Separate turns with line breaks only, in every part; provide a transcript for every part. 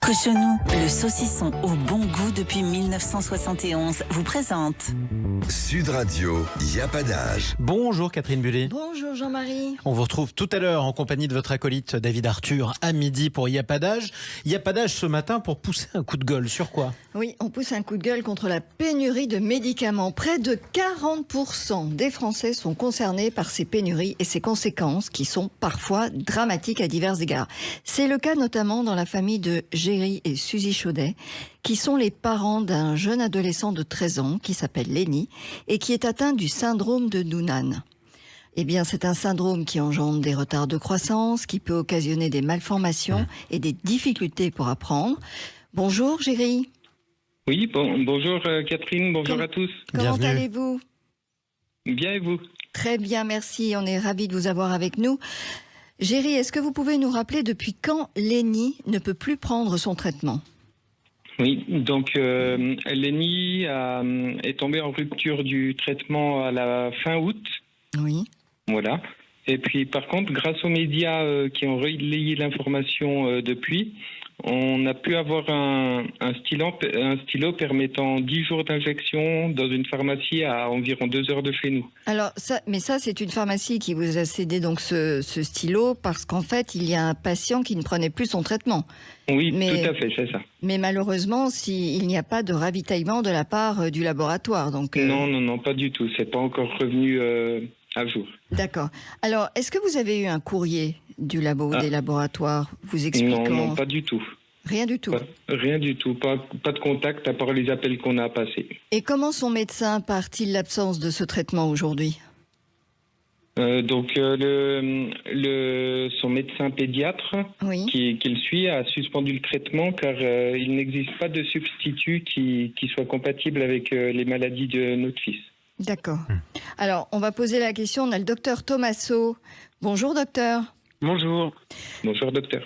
Cochonou, le saucisson au bon goût depuis 1971, vous présente
Sud Radio, y a pas d'âge.
Bonjour Catherine Bullet.
Bonjour Jean-Marie.
On vous retrouve tout à l'heure en compagnie de votre acolyte David Arthur à midi pour Y a pas d'âge. Y a pas d'âge ce matin pour pousser un coup de gueule. Sur quoi ?
Oui, on pousse un coup de gueule contre la pénurie de médicaments. Près de 40% des Français sont concernés par ces pénuries et ces conséquences qui sont parfois dramatiques à divers égards. C'est le cas notamment dans la famille de Géry et Suzy Chaudet, qui sont les parents d'un jeune adolescent de 13 ans qui s'appelle Lenny et qui est atteint du syndrome de Noonan. Eh bien, c'est un syndrome qui engendre des retards de croissance, qui peut occasionner des malformations et des difficultés pour apprendre. Bonjour Géry.
Oui, bonjour Catherine, bonjour à tous.
Comment
Bienvenue.
allez-vous ?
Bien et vous ?
Très bien, merci. On est ravis de vous avoir avec nous. Géry, est-ce que vous pouvez nous rappeler depuis quand Lenny ne peut plus prendre son traitement ?
Oui, donc Lenny est tombé en rupture du traitement à la fin août.
Oui.
Voilà. Et puis par contre, grâce aux médias qui ont relayé l'information depuis, on a pu avoir un stylo permettant 10 jours d'injection dans une pharmacie à environ 2 heures de chez nous.
Alors, ça, c'est une pharmacie qui vous a cédé donc ce stylo parce qu'en fait, il y a un patient qui ne prenait plus son traitement.
Oui,
Mais-
tout à fait, c'est ça.
Mais malheureusement, il n'y a pas de ravitaillement de la part du laboratoire. Donc,
Non, pas du tout. C'est pas encore revenu à jour.
D'accord. Alors, est-ce que vous avez eu un courrier du labo ou des laboratoires vous expliquant
Non, pas du tout.
Rien du tout.
Rien du tout. Pas de contact à part les appels qu'on a passés.
Et comment son médecin part-il l'absence de ce traitement aujourd'hui ?
Son médecin pédiatre
Oui.
qui le suit a suspendu le traitement car il n'existe pas de substitut qui soit compatible avec les maladies de notre fils.
D'accord. Alors, on va poser la question. On a le docteur Thomasso. Bonjour, docteur.
Bonjour.
Bonjour docteur.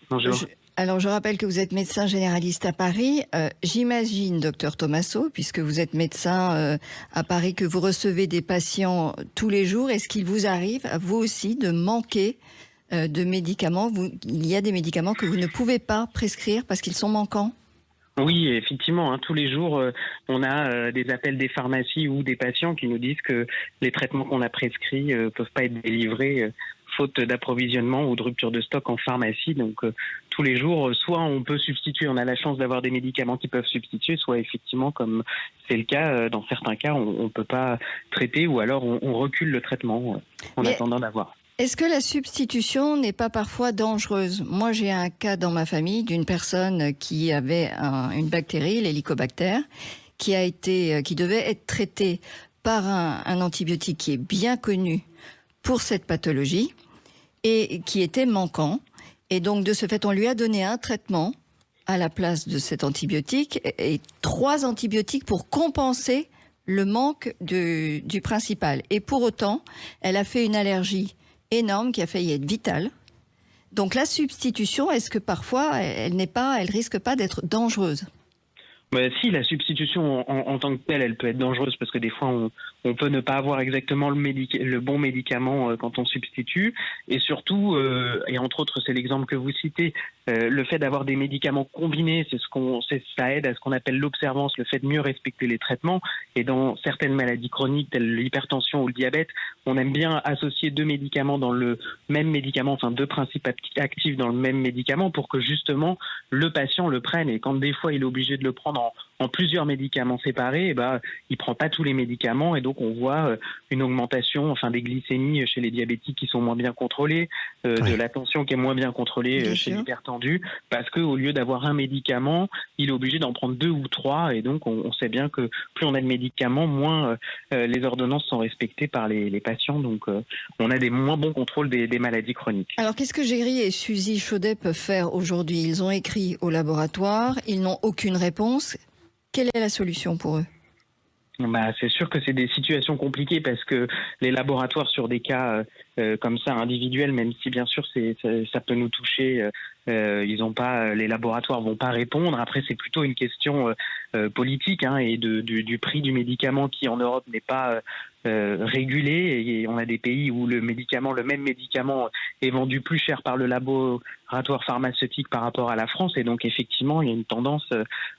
Bonjour.
Alors, je rappelle que vous êtes médecin généraliste à Paris. J'imagine, docteur Thomasso, puisque vous êtes médecin à Paris, que vous recevez des patients tous les jours. Est-ce qu'il vous arrive, à vous aussi, de manquer de médicaments ? Il y a des médicaments que vous ne pouvez pas prescrire parce qu'ils sont manquants ?
Oui, effectivement, tous les jours, on a des appels des pharmacies ou des patients qui nous disent que les traitements qu'on a prescrits peuvent pas être délivrés faute d'approvisionnement ou de rupture de stock en pharmacie. Donc, tous les jours, soit on peut substituer, on a la chance d'avoir des médicaments qui peuvent substituer, soit effectivement, comme c'est le cas, dans certains cas, on peut pas traiter ou alors on recule le traitement en
Mais-
attendant d'avoir.
Est-ce que la substitution n'est pas parfois dangereuse ? Moi, j'ai un cas dans ma famille d'une personne qui avait une bactérie, l'hélicobactère, qui devait être traitée par un antibiotique qui est bien connu pour cette pathologie et qui était manquant. Et donc, de ce fait, on lui a donné un traitement à la place de cet antibiotique et 3 antibiotiques pour compenser le manque du principal. Et pour autant, elle a fait une allergie énorme qui a failli être vitale. Donc la substitution, est-ce que parfois elle risque pas d'être dangereuse ?
Si, la substitution en tant que telle, elle peut être dangereuse parce que des fois, on peut ne pas avoir exactement le bon médicament quand on substitue. Et surtout, et entre autres, c'est l'exemple que vous citez, le fait d'avoir des médicaments combinés, ça aide à ce qu'on appelle l'observance, le fait de mieux respecter les traitements. Et dans certaines maladies chroniques, telles l'hypertension ou le diabète, on aime bien associer 2 médicaments dans le même médicament, enfin 2 principes actifs dans le même médicament pour que justement le patient le prenne. Et quand des fois il est obligé de le prendre en plusieurs médicaments séparés, il prend pas tous les médicaments et donc on voit une augmentation, des glycémies chez les diabétiques qui sont moins bien contrôlées, de la tension qui est moins bien contrôlée
Bien
chez
sûr.
l'hypertendu, parce que au lieu d'avoir un médicament, il est obligé d'en prendre 2 ou 3 et donc on sait bien que plus on a de médicaments, moins les ordonnances sont respectées par les patients, donc on a des moins bons contrôles des maladies chroniques.
Alors qu'est-ce que Géry et Suzy Chaudet peuvent faire aujourd'hui ? Ils ont écrit au laboratoire, ils n'ont aucune réponse. Quelle est la solution pour eux ?
C'est sûr que c'est des situations compliquées parce que les laboratoires sur des cas comme ça individuels, même si bien sûr ça peut nous toucher Les laboratoires vont pas répondre. Après, c'est plutôt une question politique et du prix du médicament qui en Europe n'est pas régulé. Et on a des pays où le même médicament est vendu plus cher par le laboratoire pharmaceutique par rapport à la France. Et donc, effectivement, il y a une tendance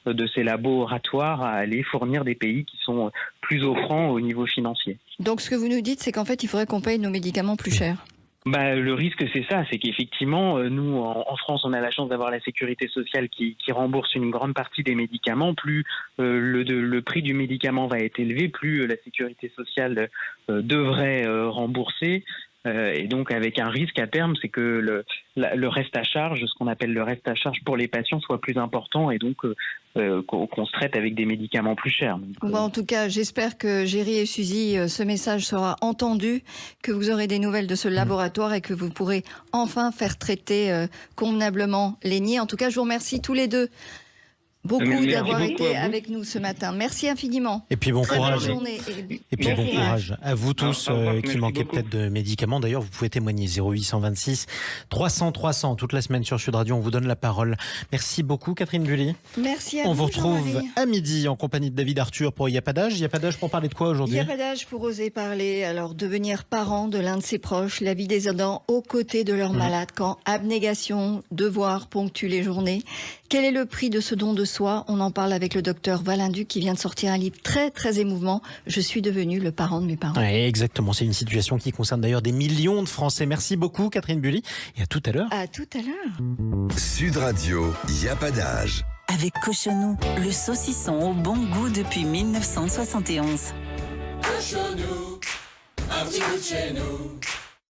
de ces laboratoires à aller fournir des pays qui sont plus offrants au niveau financier.
Donc, ce que vous nous dites, c'est qu'en fait, il faudrait qu'on paye nos médicaments plus cher.
Le risque, c'est ça, c'est qu'effectivement, nous, en France, on a la chance d'avoir la sécurité sociale qui rembourse une grande partie des médicaments. Plus le prix du médicament va être élevé, plus la sécurité sociale devrait rembourser. Et donc, avec un risque à terme, c'est que le reste à charge, ce qu'on appelle le reste à charge pour les patients, soit plus important et donc qu'on se traite avec des médicaments plus chers. Donc,
en tout cas, j'espère que Géry et Suzy, ce message sera entendu, que vous aurez des nouvelles de ce laboratoire et que vous pourrez enfin faire traiter convenablement les niais. En tout cas, je vous remercie tous les deux beaucoup d'avoir été avec nous ce matin. Merci infiniment.
Et puis bon
Très
courage.
bonne journée
Et puis bon courage à vous tous qui manquez peut-être de médicaments. D'ailleurs, vous pouvez témoigner 0826 300 300 toute la semaine sur Sud Radio. On vous donne la parole. Merci beaucoup, Catherine Bully.
Merci à vous.
On vous retrouve
Jean-Marie.
à midi en compagnie de David Arthur pour Yapadage. Yapadage pour parler de quoi aujourd'hui?
Yapadage pour oser parler, alors devenir parent de l'un de ses proches, la vie des aidants aux côtés de leurs malades, quand abnégation, devoir ponctuent les journées. Quel est le prix de ce don de soi? On en parle avec le docteur Valinduc qui vient de sortir un livre très très émouvant. Je suis devenu le parent de mes parents.
Ouais, exactement, c'est une situation qui concerne d'ailleurs des millions de Français. Merci beaucoup Catherine Bully et à tout à l'heure.
À tout à l'heure.
Sud Radio, Yapadage.
Avec Cochonou, le saucisson au bon goût depuis 1971.
Cochonou, un petit bout de chez nous.